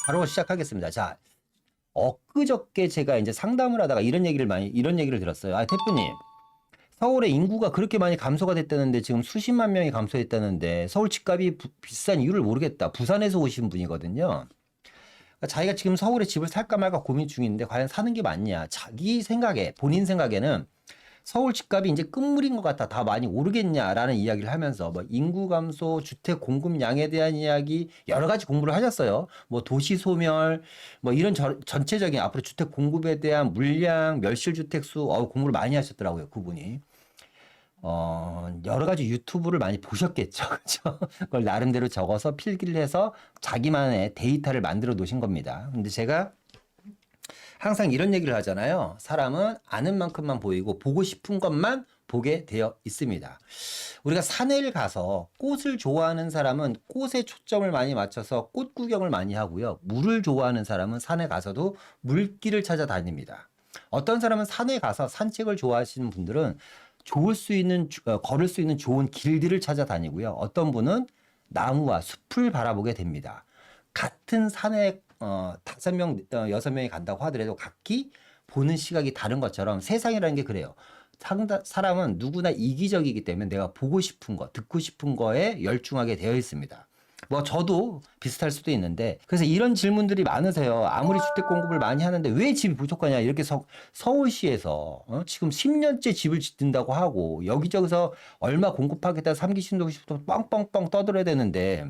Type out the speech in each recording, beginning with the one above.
바로 시작하겠습니다. 자, 엊그저께 제가 이제 상담을 하다가 이런 얘기를 들었어요. 아, 대표님. 서울의 인구가 그렇게 많이 감소가 됐다는데 지금 수십만 명이 감소했다는데 서울 집값이 비싼 이유를 모르겠다. 부산에서 오신 분이거든요. 그러니까 자기가 지금 서울에 집을 살까 말까 고민 중인데 과연 사는 게 맞냐. 자기 생각에, 본인 생각에는 서울 집값이 이제 끝물인 것 같아. 다 많이 오르겠냐라는 이야기를 하면서 뭐 인구 감소, 주택 공급량에 대한 이야기 여러 가지 공부를 하셨어요. 뭐 도시 소멸, 뭐 이런 전체적인 앞으로 주택 공급에 대한 물량, 멸실 주택 수 공부를 많이 하셨더라고요. 그분이. 여러 가지 유튜브를 많이 보셨겠죠. 그죠? 그걸 나름대로 적어서 필기를 해서 자기만의 데이터를 만들어 놓으신 겁니다. 근데 제가 항상 이런 얘기를 하잖아요. 사람은 아는 만큼만 보이고 보고 싶은 것만 보게 되어 있습니다. 우리가 산에를 가서 꽃을 좋아하는 사람은 꽃에 초점을 많이 맞춰서 꽃 구경을 많이 하고요. 물을 좋아하는 사람은 산에 가서도 물길을 찾아다닙니다. 어떤 사람은 산에 가서 산책을 좋아하시는 분들은 걸을 수 있는 좋은 길들을 찾아다니고요. 어떤 분은 나무와 숲을 바라보게 됩니다. 같은 산에 5명, 6명이 간다고 하더라도 각기 보는 시각이 다른 것처럼 세상이라는 게 그래요. 사람은 누구나 이기적이기 때문에 내가 보고 싶은 거, 듣고 싶은 거에 열중하게 되어 있습니다. 뭐 저도 비슷할 수도 있는데 그래서 이런 질문들이 많으세요. 아무리 주택 공급을 많이 하는데 왜 집이 부족하냐 이렇게 서울시에서 지금 10년째 집을 짓는다고 하고 여기저기서 얼마 공급하겠다 3기 신도시부터 뻥뻥뻥 떠들어야 되는데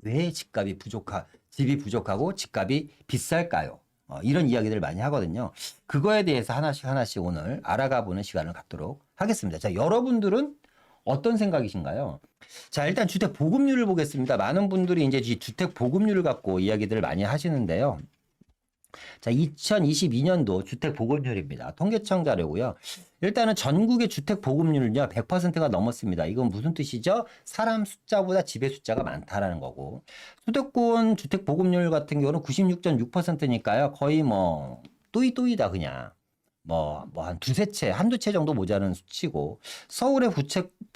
왜 집이 부족하고 집값이 비쌀까요? 이런 이야기들을 많이 하거든요. 그거에 대해서 하나씩 오늘 알아가 보는 시간을 갖도록 하겠습니다. 자, 여러분들은 어떤 생각이신가요? 자, 일단 주택 보급률을 보겠습니다. 많은 분들이 이제 주택 보급률을 갖고 이야기들을 많이 하시는데요. 자, 2022년도 주택 보급률입니다. 통계청 자료고요. 일단은 전국의 주택 보급률은요, 100%가 넘었습니다. 이건 무슨 뜻이죠? 사람 숫자보다 집의 숫자가 많다라는 거고. 수도권 주택 보급률 같은 경우는 96.6%니까요. 거의 뭐 또이또이다 그냥. 한 두세 채, 한두 채 정도 모자라는 수치고, 서울의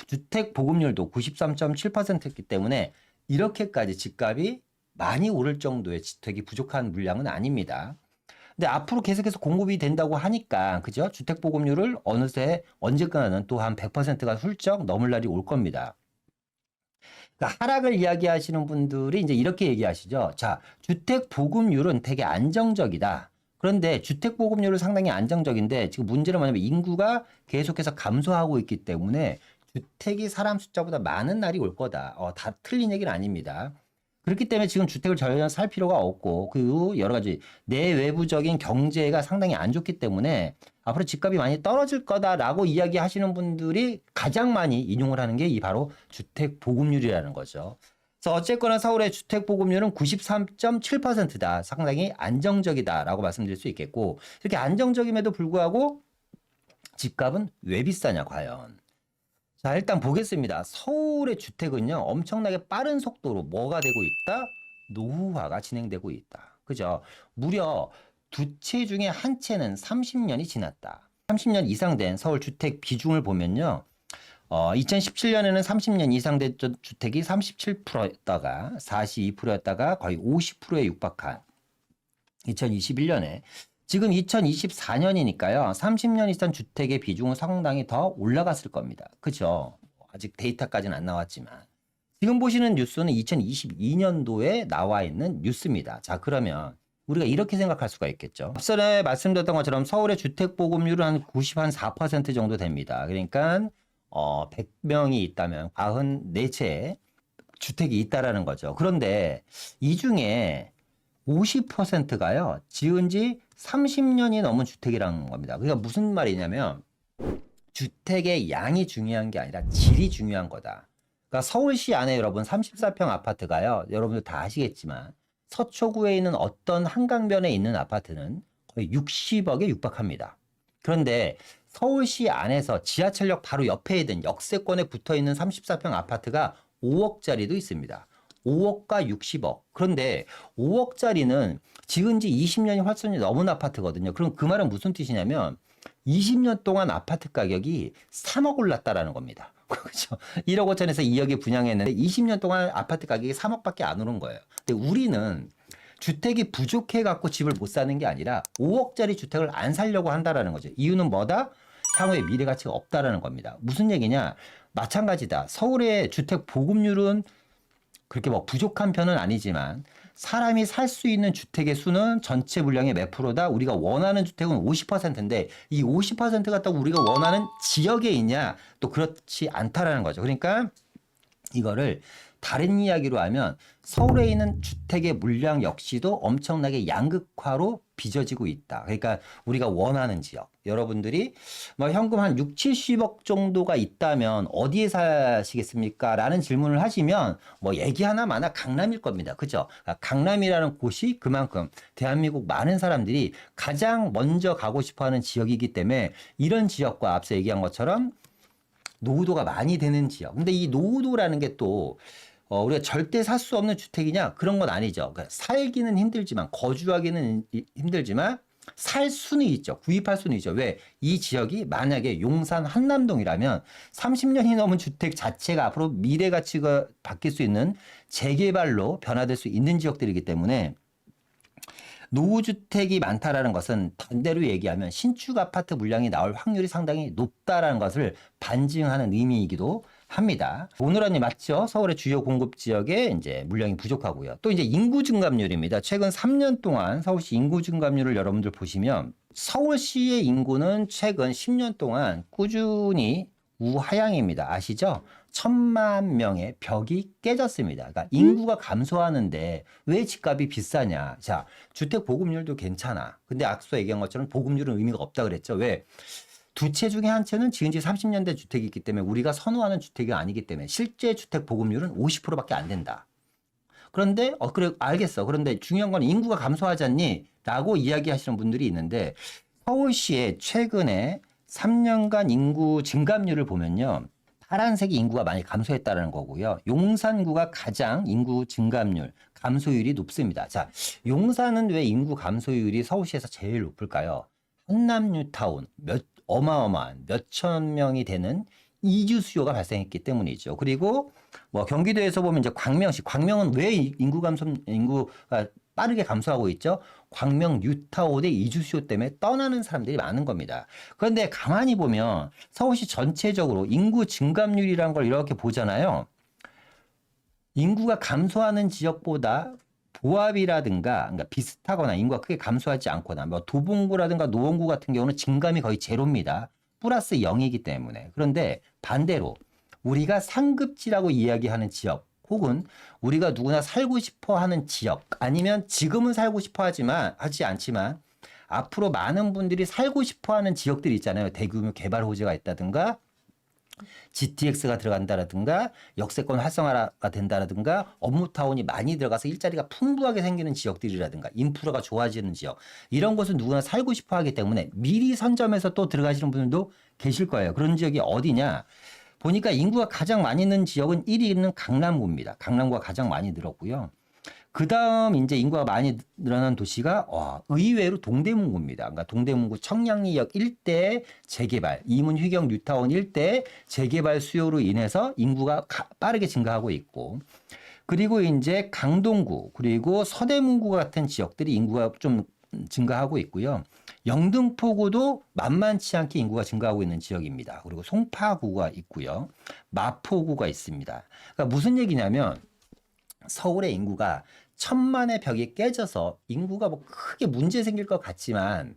주택 보급률도 93.7%였기 때문에 이렇게까지 집값이 많이 오를 정도의 주택이 부족한 물량은 아닙니다. 근데 앞으로 계속해서 공급이 된다고 하니까, 그죠? 주택 보급률을 어느새 언젠가는 또 한 100%가 훌쩍 넘을 날이 올 겁니다. 그러니까 하락을 이야기하시는 분들이 이제 이렇게 얘기하시죠. 자, 주택 보급률은 되게 안정적이다. 그런데 주택 보급률은 상당히 안정적인데 지금 문제는 뭐냐면 인구가 계속해서 감소하고 있기 때문에 주택이 사람 숫자보다 많은 날이 올 거다. 다 틀린 얘기는 아닙니다. 그렇기 때문에 지금 주택을 전혀 살 필요가 없고 그리고 여러 가지 내외부적인 경제가 상당히 안 좋기 때문에 앞으로 집값이 많이 떨어질 거다라고 이야기하시는 분들이 가장 많이 인용을 하는 게 이 바로 주택 보급률이라는 거죠. 그래서 어쨌거나 서울의 주택 보급률은 93.7%다. 상당히 안정적이다라고 말씀드릴 수 있겠고 이렇게 안정적임에도 불구하고 집값은 왜 비싸냐 과연. 자, 일단 보겠습니다. 서울의 주택은요, 엄청나게 빠른 속도로 뭐가 되고 있다? 노후화가 진행되고 있다. 그죠? 무려 두 채 중에 한 채는 30년이 지났다. 30년 이상 된 서울 주택 비중을 보면요. 2017년에는 30년 이상 된 주택이 37%였다가 42%였다가 거의 50%에 육박한 2021년에 지금 2024년이니까요. 30년 이상 주택의 비중은 상당히 더 올라갔을 겁니다. 그죠? 아직 데이터까지는 안 나왔지만. 지금 보시는 뉴스는 2022년도에 나와 있는 뉴스입니다. 자, 그러면 우리가 이렇게 생각할 수가 있겠죠. 앞전에 말씀드렸던 것처럼 서울의 주택 보급률은 한 94% 정도 됩니다. 그러니까 100명이 있다면 94채 주택이 있다라는 거죠. 그런데 이 중에 50%가요. 지은 지 30년이 넘은 주택이라는 겁니다. 그러니까 무슨 말이냐면 주택의 양이 중요한 게 아니라 질이 중요한 거다. 그러니까 서울시 안에 여러분 34평 아파트가요. 여러분들 다 아시겠지만 서초구에 있는 어떤 한강변에 있는 아파트는 거의 60억에 육박합니다. 그런데 서울시 안에서 지하철역 바로 옆에 있는 역세권에 붙어 있는 34평 아파트가 5억짜리도 있습니다. 5억과 60억. 그런데 5억짜리는 지은 지 20년이 훨씬 넘은 아파트거든요. 그럼 그 말은 무슨 뜻이냐면 20년 동안 아파트 가격이 3억 올랐다라는 겁니다. 그렇죠? 1억 5천에서 2억에 분양했는데 20년 동안 아파트 가격이 3억밖에 안 오른 거예요. 근데 우리는 주택이 부족해 갖고 집을 못 사는 게 아니라 5억짜리 주택을 안 살려고 한다라는 거죠. 이유는 뭐다? 향후에 미래 가치가 없다라는 겁니다. 무슨 얘기냐? 마찬가지다. 서울의 주택 보급률은 그렇게 뭐 부족한 편은 아니지만 사람이 살 수 있는 주택의 수는 전체 물량의 몇 프로다? 우리가 원하는 주택은 50%인데 이 50%가 딱 우리가 원하는 지역에 있냐? 또 그렇지 않다라는 거죠. 그러니까 이거를 다른 이야기로 하면 서울에 있는 주택의 물량 역시도 엄청나게 양극화로 빚어지고 있다. 그러니까 우리가 원하는 지역. 여러분들이 뭐 현금 한 6, 70억 정도가 있다면 어디에 사시겠습니까? 라는 질문을 하시면 뭐 얘기 하나마나 강남일 겁니다. 그죠? 강남이라는 곳이 그만큼 대한민국 많은 사람들이 가장 먼저 가고 싶어 하는 지역이기 때문에 이런 지역과 앞서 얘기한 것처럼 노후도가 많이 되는 지역. 근데 이 노후도라는 게 또 우리가 절대 살 수 없는 주택이냐? 그런 건 아니죠. 그러니까 살기는 힘들지만 거주하기는 힘들지만 살 수는 있죠. 구입할 수는 있죠. 왜? 이 지역이 만약에 용산 한남동이라면 30년이 넘은 주택 자체가 앞으로 미래 가치가 바뀔 수 있는 재개발로 변화될 수 있는 지역들이기 때문에 노후주택이 많다라는 것은 반대로 얘기하면 신축 아파트 물량이 나올 확률이 상당히 높다라는 것을 반증하는 의미이기도 합니다. 오늘언니 맞죠? 서울의 주요 공급 지역에 이제 물량이 부족하고요. 또 이제 인구 증감률입니다. 최근 3년 동안 서울시 인구 증감률을 여러분들 보시면 서울시의 인구는 최근 10년 동안 꾸준히 우하향입니다. 아시죠? 1,000만 명의 벽이 깨졌습니다. 그러니까 인구가 감소하는데 왜 집값이 비싸냐? 자, 주택 보급률도 괜찮아. 근데 앞서 얘기한 것처럼 보급률은 의미가 없다 그랬죠. 왜? 두 채 중에 한 채는 지은 지 30년 된 주택이 있기 때문에 우리가 선호하는 주택이 아니기 때문에 실제 주택 보급률은 50%밖에 안 된다. 그런데 그래 알겠어. 그런데 중요한 건 인구가 감소하지 않니? 라고 이야기하시는 분들이 있는데 서울시의 최근에 3년간 인구 증감률을 보면요. 파란색이 인구가 많이 감소했다는 거고요. 용산구가 가장 인구 증감률, 감소율이 높습니다. 자, 용산은 왜 인구 감소율이 서울시에서 제일 높을까요? 한남 뉴타운, 어마어마한 몇천 명이 되는 이주 수요가 발생했기 때문이죠. 그리고 뭐 경기도에서 보면 이제 광명시, 광명은 왜 인구가 빠르게 감소하고 있죠? 광명 뉴타운의 이주 수요 때문에 떠나는 사람들이 많은 겁니다. 그런데 가만히 보면 서울시 전체적으로 인구 증감률이라는 걸 이렇게 보잖아요. 인구가 감소하는 지역보다 보합이라든가 그러니까 비슷하거나 인구가 크게 감소하지 않거나 뭐 도봉구라든가 노원구 같은 경우는 증감이 거의 제로입니다. 플러스 0이기 때문에. 그런데 반대로 우리가 상급지라고 이야기하는 지역 혹은 우리가 누구나 살고 싶어 하는 지역 아니면 지금은 살고 싶어 하지 않지만 앞으로 많은 분들이 살고 싶어 하는 지역들이 있잖아요. 대규모 개발 호재가 있다든가 GTX가 들어간다라든가 역세권 활성화가 된다라든가 업무타운이 많이 들어가서 일자리가 풍부하게 생기는 지역들이라든가 인프라가 좋아지는 지역 이런 곳은 누구나 살고 싶어 하기 때문에 미리 선점해서 또 들어가시는 분들도 계실 거예요. 그런 지역이 어디냐? 보니까 인구가 가장 많이 있는 지역은 1위 있는 강남구입니다. 강남구가 가장 많이 늘었고요. 그 다음 이제 인구가 많이 늘어난 도시가 의외로 동대문구입니다. 그러니까 동대문구 청량리역 일대 재개발, 이문 휘경 뉴타운 일대 재개발 수요로 인해서 인구가 빠르게 증가하고 있고 그리고 이제 강동구 그리고 서대문구 같은 지역들이 인구가 좀 증가하고 있고요. 영등포구도 만만치 않게 인구가 증가하고 있는 지역입니다. 그리고 송파구가 있고요. 마포구가 있습니다. 그러니까 무슨 얘기냐면 서울의 인구가 1,000만의 벽이 깨져서 인구가 뭐 크게 문제 생길 것 같지만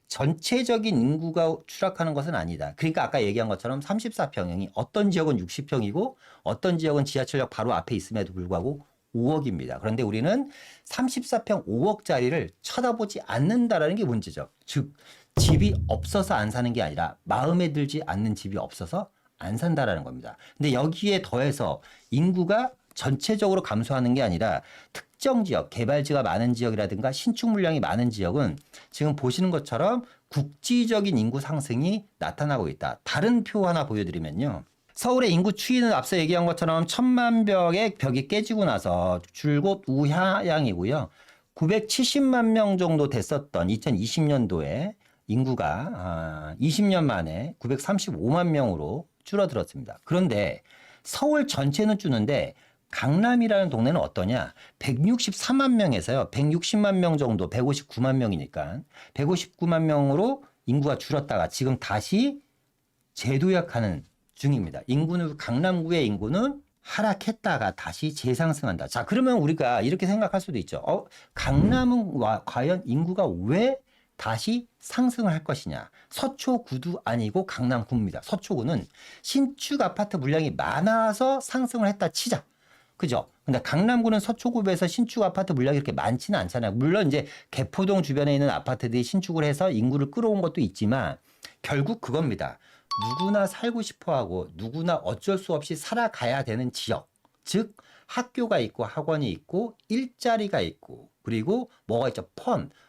전체적인 인구가 추락하는 것은 아니다. 그러니까 아까 얘기한 것처럼 34평형이 어떤 지역은 60평이고 어떤 지역은 지하철역 바로 앞에 있음에도 불구하고 5억입니다. 그런데 우리는 34평 5억짜리를 쳐다보지 않는다라는 게 문제죠. 즉 집이 없어서 안 사는 게 아니라 마음에 들지 않는 집이 없어서 안 산다라는 겁니다. 근데 여기에 더해서 인구가 전체적으로 감소하는 게 아니라 특정 지역, 개발지가 많은 지역이라든가 신축 물량이 많은 지역은 지금 보시는 것처럼 국지적인 인구 상승이 나타나고 있다. 다른 표 하나 보여드리면요. 서울의 인구 추이는 앞서 얘기한 것처럼 1,000만 벽의 벽이 깨지고 나서 줄곧 우하향이고요. 970만 명 정도 됐었던 2020년도에 인구가 20년 만에 935만 명으로 줄어들었습니다. 그런데 서울 전체는 주는데 강남이라는 동네는 어떠냐? 163만 명에서요. 160만 명 정도, 159만 명이니까 159만 명으로 인구가 줄었다가 지금 다시 재도약하는 중입니다. 강남구의 인구는 하락했다가 다시 재상승한다. 자, 그러면 우리가 이렇게 생각할 수도 있죠. 강남은 과연 인구가 왜 다시 상승을 할 것이냐? 서초구도 아니고 강남구입니다. 서초구는 신축 아파트 물량이 많아서 상승을 했다 치자. 그죠? 근데 강남구는 서초구에 비해서 신축 아파트 물량이 그렇게 많지는 않잖아요. 물론 이제 개포동 주변에 있는 아파트들이 신축을 해서 인구를 끌어온 것도 있지만 결국 그겁니다. 누구나 살고 싶어 하고 누구나 어쩔 수 없이 살아가야 되는 지역. 즉, 학교가 있고 학원이 있고 일자리가 있고 그리고 뭐가 있죠?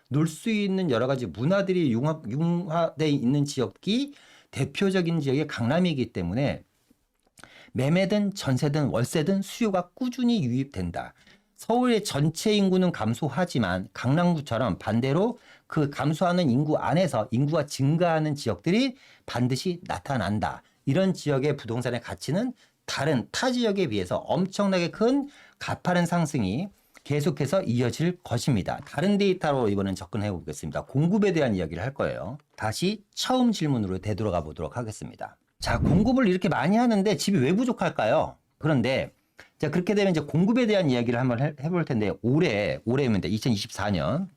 놀 수 있는 여러 가지 문화들이 융화되어 있는 지역이 대표적인 지역이 강남이기 때문에 매매든 전세든 월세든 수요가 꾸준히 유입된다. 서울의 전체 인구는 감소하지만 강남구처럼 반대로 그 감소하는 인구 안에서 인구가 증가하는 지역들이 반드시 나타난다. 이런 지역의 부동산의 가치는 다른 타 지역에 비해서 엄청나게 큰 가파른 상승이 계속해서 이어질 것입니다. 다른 데이터로 이번엔 접근해 보겠습니다. 공급에 대한 이야기를 할 거예요. 다시 처음 질문으로 되돌아가 보도록 하겠습니다. 자, 공급을 이렇게 많이 하는데 집이 왜 부족할까요? 그런데 자, 그렇게 되면 이제 공급에 대한 이야기를 한번 해볼 텐데 올해면 2024년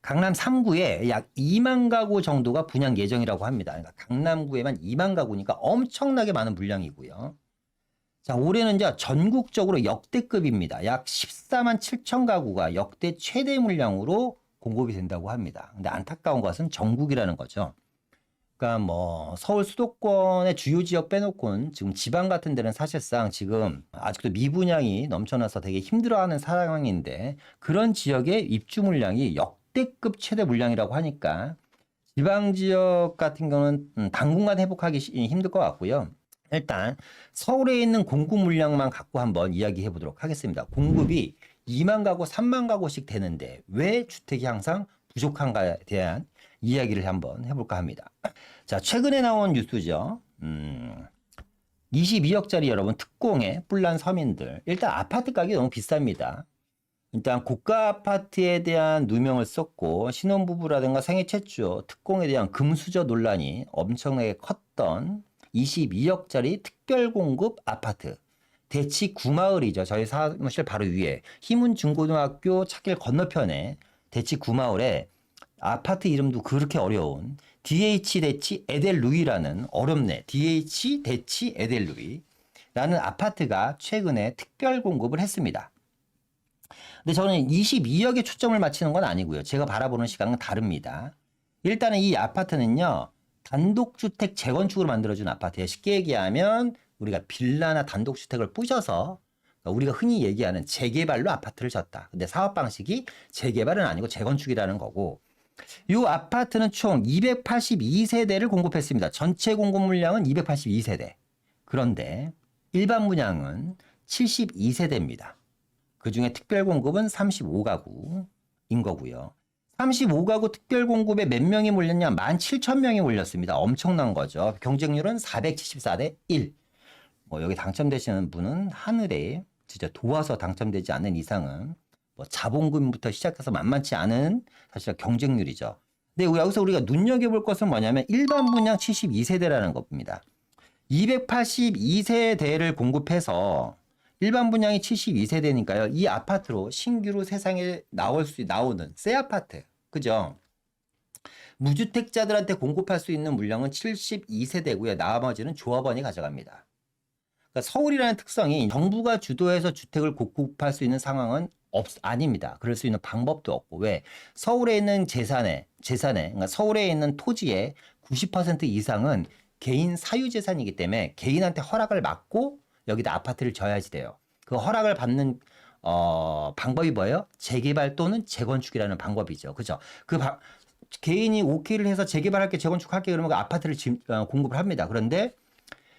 강남 3구에 약 2만 가구 정도가 분양 예정이라고 합니다. 그러니까 강남구에만 2만 가구니까 엄청나게 많은 물량이고요. 자, 올해는 이제 전국적으로 역대급입니다. 약 14만 7천 가구가 역대 최대 물량으로 공급이 된다고 합니다. 근데 안타까운 것은 전국이라는 거죠. 그러니까 뭐 서울 수도권의 주요 지역 빼놓고는 지금 지방 같은 데는 사실상 지금 아직도 미분양이 넘쳐나서 되게 힘들어하는 상황인데 그런 지역의 입주 물량이 역대급 최대 물량이라고 하니까 지방 지역 같은 경우는 당분간 회복하기 힘들 것 같고요. 일단 서울에 있는 공급 물량만 갖고 한번 이야기해 보도록 하겠습니다. 공급이 2만 가구, 3만 가구씩 되는데 왜 주택이 항상 부족한가에 대한 이야기를 한번 해볼까 합니다. 자, 최근에 나온 뉴스죠. 22억짜리 여러분 특공의 뿔난 서민들. 일단 아파트 가격이 너무 비쌉니다. 일단 고가 아파트에 대한 누명을 썼고 신혼부부라든가 생애 최초 특공에 대한 금수저 논란이 엄청나게 컸던 22억짜리 특별공급 아파트. 대치 구마을이죠. 저희 사무실 바로 위에 희문중고등학교 찾길 건너편에 대치 구마을에 아파트 이름도 그렇게 어려운 DH 대치 에델루이라는 어렵네. DH 대치 에델루이라는 아파트가 최근에 특별 공급을 했습니다. 근데 저는 22억에 초점을 맞추는 건 아니고요. 제가 바라보는 시각은 다릅니다. 일단은 이 아파트는요. 단독주택 재건축으로 만들어준 아파트예요. 쉽게 얘기하면 우리가 빌라나 단독주택을 부셔서 우리가 흔히 얘기하는 재개발로 아파트를 졌다. 근데 사업 방식이 재개발은 아니고 재건축이라는 거고 이 아파트는 총 282세대를 공급했습니다. 전체 공급 물량은 282세대. 그런데 일반 분양은 72세대입니다. 그중에 특별 공급은 35가구인 거고요. 35가구 특별 공급에 몇 명이 몰렸냐? 17,000명이 몰렸습니다. 엄청난 거죠. 경쟁률은 474대 1. 뭐 여기 당첨되시는 분은 하늘에 진짜 도와서 당첨되지 않는 이상은 뭐 자본금부터 시작해서 만만치 않은 사실 경쟁률이죠. 근데 여기서 우리가 눈여겨볼 것은 뭐냐면 일반 분양 72세대라는 겁니다. 282세대를 공급해서 일반 분양이 72세대니까요. 이 아파트로 신규로 세상에 나오는 새 아파트. 그죠? 무주택자들한테 공급할 수 있는 물량은 72세대고요. 나머지는 조합원이 가져갑니다. 그러니까 서울이라는 특성이 정부가 주도해서 주택을 공급할 수 있는 상황은 아닙니다. 그럴 수 있는 방법도 없고. 왜? 서울에 있는 재산에, 그러니까 서울에 있는 토지의 90% 이상은 개인 사유재산이기 때문에 개인한테 허락을 받고 여기다 아파트를 져야지 돼요. 그 허락을 받는 방법이 뭐예요? 재개발 또는 재건축이라는 방법이죠. 그죠? 개인이 오케이를 해서 재개발할게, 재건축할게 그러면 그 아파트를 공급을 합니다. 그런데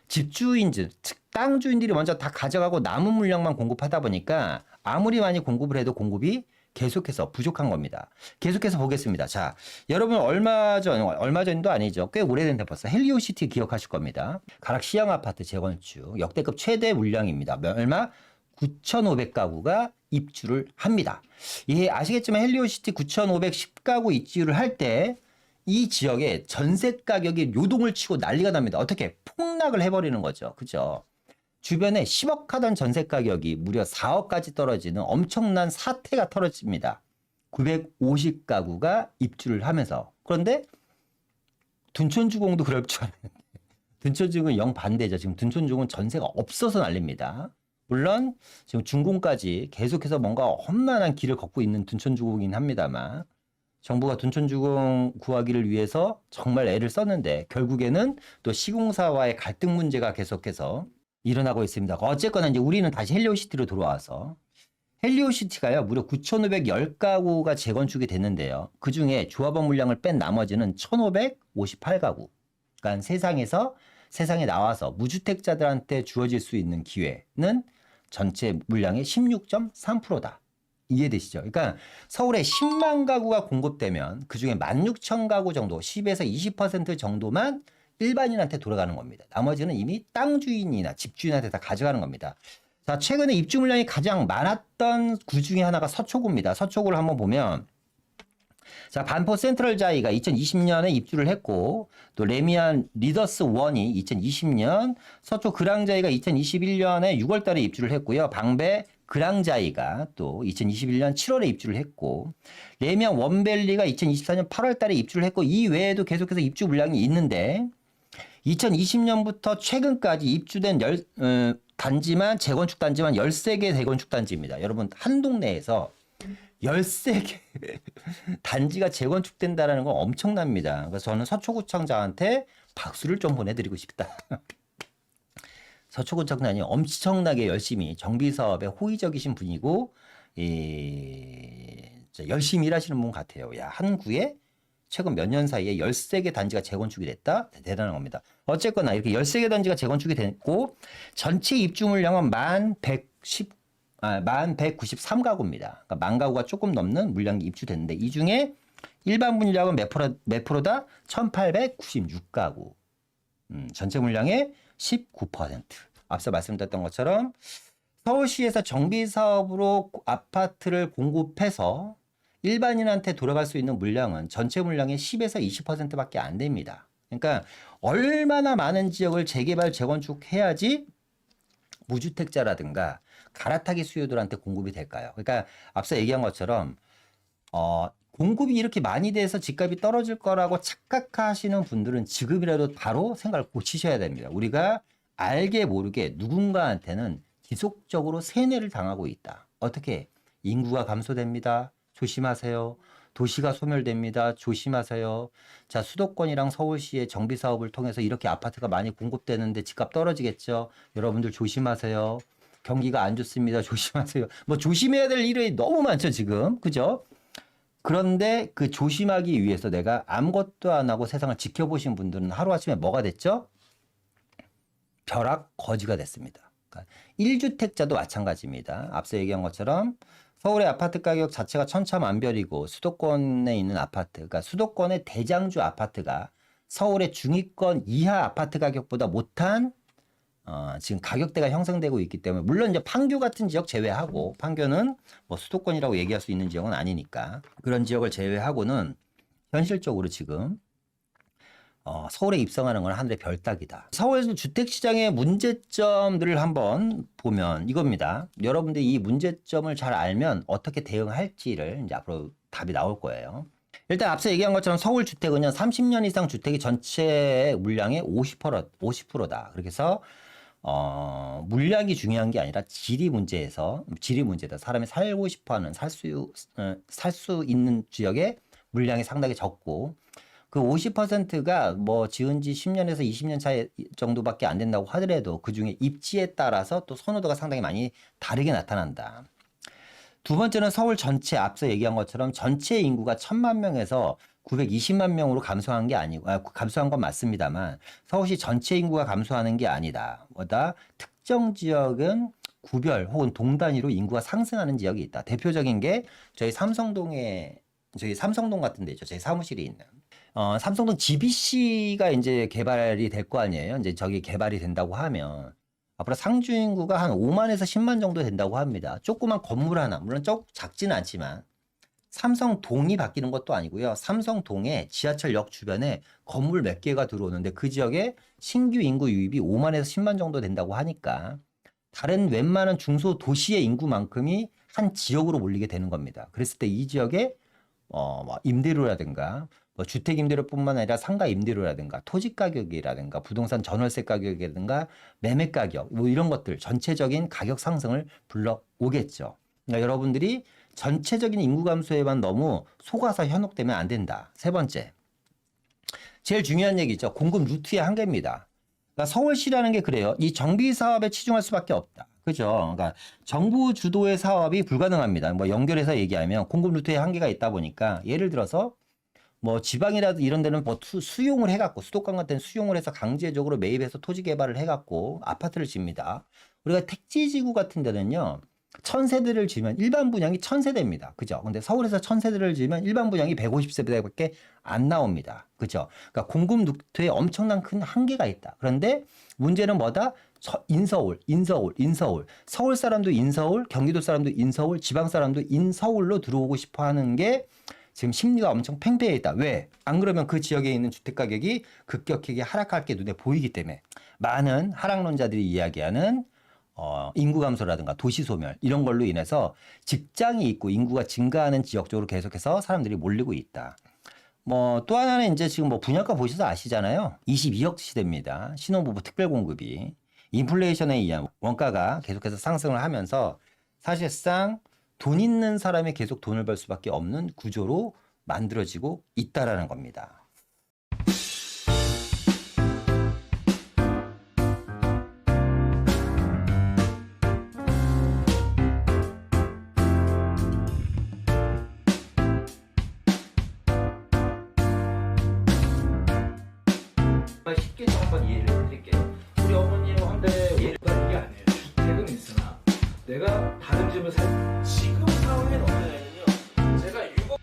집주인들, 땅 주인들이 먼저 다 가져가고 남은 물량만 공급하다 보니까 아무리 많이 공급을 해도 공급이 계속해서 부족한 겁니다. 계속해서 보겠습니다. 자, 여러분 얼마 전도 아니죠. 꽤 오래된 데 벌써 헬리오시티 기억하실 겁니다. 가락 시형 아파트 재건축 역대급 최대 물량입니다. 얼마? 9,500가구가 입주를 합니다. 예, 아시겠지만 헬리오시티 9,510가구 입주를 할 때 이 지역에 전세 가격이 요동을 치고 난리가 납니다. 어떻게? 폭락을 해버리는 거죠. 그죠? 주변에 10억 하던 전세 가격이 무려 4억까지 떨어지는 엄청난 사태가 벌어집니다. 950가구가 입주를 하면서. 그런데 둔촌주공도 그럴 줄 알았는데 둔촌주공은 영 반대죠. 지금 둔촌주공은 전세가 없어서 난립니다. 물론 지금 준공까지 계속해서 뭔가 험난한 길을 걷고 있는 둔촌주공이긴 합니다만 정부가 둔촌주공 구하기를 위해서 정말 애를 썼는데 결국에는 또 시공사와의 갈등 문제가 계속해서 일어나고 있습니다. 어쨌거나 이제 우리는 다시 헬리오시티로 돌아와서 헬리오시티가요 무려 9,510가구가 재건축이 됐는데요. 그 중에 조합원 물량을 뺀 나머지는 1,558가구. 그러니까 세상에 나와서 무주택자들한테 주어질 수 있는 기회는 전체 물량의 16.3%다. 이해되시죠? 그러니까 서울에 10만 가구가 공급되면 그중에 16,000가구 정도, 10에서 20% 정도만 일반인한테 돌아가는 겁니다. 나머지는 이미 땅 주인이나 집 주인한테 다 가져가는 겁니다. 자, 최근에 입주 물량이 가장 많았던 구 중에 하나가 서초구입니다. 서초구를 한번 보면 자, 반포 센트럴자이가 2020년에 입주를 했고 또 레미안 리더스 원이 2020년, 서초 그랑자이가 2021년에 6월 달에 입주를 했고요. 방배 그랑자이가 또 2021년 7월에 입주를 했고 레미안 원밸리가 2024년 8월 달에 입주를 했고 이 외에도 계속해서 입주 물량이 있는데 2020년부터 최근까지 입주된 단지만 재건축 단지만 13개 재건축 단지입니다. 여러분 한 동네에서 13개 단지가 재건축된다는 건 엄청납니다. 그래서 저는 서초구청장한테 박수를 좀 보내드리고 싶다. 서초구청장이 엄청나게 열심히 정비사업에 호의적이신 분이고 열심히 일하시는 분 같아요. 야, 한 구에 최근 몇 년 사이에 13개 단지가 재건축이 됐다? 대단한 겁니다. 어쨌거나 이렇게 13개 단지가 재건축이 됐고 전체 입주 물량은 1,193가구입니다. 그러니까 10,000가구가 조금 넘는 물량이 입주됐는데 이 중에 일반 물량은 몇 프로다? 1,896가구. 전체 물량의 19%. 앞서 말씀드렸던 것처럼 서울시에서 정비사업으로 아파트를 공급해서 일반인한테 돌아갈 수 있는 물량은 전체 물량의 10에서 20%밖에 안 됩니다. 그러니까 얼마나 많은 지역을 재개발, 재건축해야지 무주택자라든가 갈아타기 수요들한테 공급이 될까요? 그러니까 앞서 얘기한 것처럼 공급이 이렇게 많이 돼서 집값이 떨어질 거라고 착각하시는 분들은 지금이라도 바로 생각을 고치셔야 됩니다. 우리가 알게 모르게 누군가한테는 지속적으로 세뇌를 당하고 있다. 어떻게? 인구가 감소됩니다. 조심하세요. 도시가 소멸됩니다. 조심하세요. 자, 수도권이랑 서울시의 정비 사업을 통해서 이렇게 아파트가 많이 공급되는데 집값 떨어지겠죠. 여러분들 조심하세요. 경기가 안 좋습니다. 조심하세요. 뭐 조심해야 될 일이 너무 많죠, 지금. 그죠? 그런데 그 조심하기 위해서 내가 아무것도 안 하고 세상을 지켜보신 분들은 하루아침에 뭐가 됐죠? 벼락 거지가 됐습니다. 그러니까 1주택자도 마찬가지입니다. 앞서 얘기한 것처럼 서울의 아파트 가격 자체가 천차만별이고 수도권에 있는 아파트, 그러니까 수도권의 대장주 아파트가 서울의 중위권 이하 아파트 가격보다 못한 지금 가격대가 형성되고 있기 때문에 물론 이제 판교 같은 지역 제외하고 판교는 뭐 수도권이라고 얘기할 수 있는 지역은 아니니까 그런 지역을 제외하고는 현실적으로 지금 서울에 입성하는 건 하늘의 별따기다. 서울 주택시장의 문제점들을 한번 보면 이겁니다. 여러분들이 이 문제점을 잘 알면 어떻게 대응할지를 이제 앞으로 답이 나올 거예요. 일단 앞서 얘기한 것처럼 서울 주택은 30년 이상 주택이 전체 물량의 50%다. 그렇게 해서 물량이 중요한 게 아니라 질이 문제다. 사람이 살고 싶어하는 살 수 있는 지역에 물량이 상당히 적고 그 50%가 뭐 지은 지 10년에서 20년 차이 정도밖에 안 된다고 하더라도 그중에 입지에 따라서 또 선호도가 상당히 많이 다르게 나타난다. 두 번째는 서울 전체 앞서 얘기한 것처럼 전체 인구가 1,000만 명에서 920만 명으로 감소한 게 아니고 감소한 건 맞습니다만 서울시 전체 인구가 감소하는 게 아니다. 뭐다? 특정 지역은 구별 혹은 동 단위로 인구가 상승하는 지역이 있다. 대표적인 게 저희 삼성동 같은 데 있죠. 저희 사무실이 있는. 삼성동 GBC가 이제 개발이 될 거 아니에요. 이제 저기 개발이 된다고 하면 앞으로 상주 인구가 한 5만에서 10만 정도 된다고 합니다. 조그만 건물 하나, 물론 작지는 않지만 삼성동이 바뀌는 것도 아니고요. 삼성동에 지하철역 주변에 건물 몇 개가 들어오는데 그 지역에 신규 인구 유입이 5만에서 10만 정도 된다고 하니까 다른 웬만한 중소도시의 인구만큼이 한 지역으로 몰리게 되는 겁니다. 그랬을 때 이 지역에 뭐 임대료라든가 뭐 주택 임대료뿐만 아니라 상가 임대료라든가 토지 가격이라든가 부동산 전월세 가격이라든가 매매 가격 뭐 이런 것들 전체적인 가격 상승을 불러오겠죠. 그러니까 여러분들이 전체적인 인구 감소에만 너무 속아서 현혹되면 안 된다. 세 번째. 제일 중요한 얘기죠. 공급 루트의 한계입니다. 그러니까 서울시라는 게 그래요. 이 정비 사업에 치중할 수밖에 없다. 그죠? 그러니까 정부 주도의 사업이 불가능합니다. 뭐 연결해서 얘기하면 공급 루트에 한계가 있다 보니까 예를 들어서 뭐 지방이라도 이런 데는 뭐 수용을 해갖고 수도권 같은 데는 수용을 해서 강제적으로 매입해서 토지 개발을 해갖고 아파트를 집니다. 우리가 택지지구 같은 데는요. 1000세대를 지으면 일반 분양이 1000세대입니다. 그죠? 근데 서울에서 1000세대를 지으면 일반 분양이 150세대밖에 안 나옵니다. 그죠? 그러니까 공급 루트에 엄청난 큰 한계가 있다. 그런데 문제는 뭐다? 인서울. 서울 사람도 인서울, 경기도 사람도 인서울, 지방 사람도 인서울로 들어오고 싶어 하는 게 지금 심리가 엄청 팽배해 있다. 왜? 안 그러면 그 지역에 있는 주택 가격이 급격하게 하락할 게 눈에 보이기 때문에 많은 하락론자들이 이야기하는 인구 감소라든가 도시 소멸 이런 걸로 인해서 직장이 있고 인구가 증가하는 지역 쪽으로 계속해서 사람들이 몰리고 있다. 뭐 또 하나는 이제 지금 뭐 분양가 보셔서 아시잖아요. 22억 시대입니다. 신혼부부 특별공급이 인플레이션에 의한 원가가 계속해서 상승을 하면서 사실상 돈 있는 사람이 계속 돈을 벌 수밖에 없는 구조로 만들어지고 있다라는 겁니다. 쉽게 좀 한번 이해를 해드릴게요. 우리 어머님 한데 예가 이게 아니에요. 주택은 있으나 내가 다른 집을 지금 상황엔 어떠냐면요. 제가 6억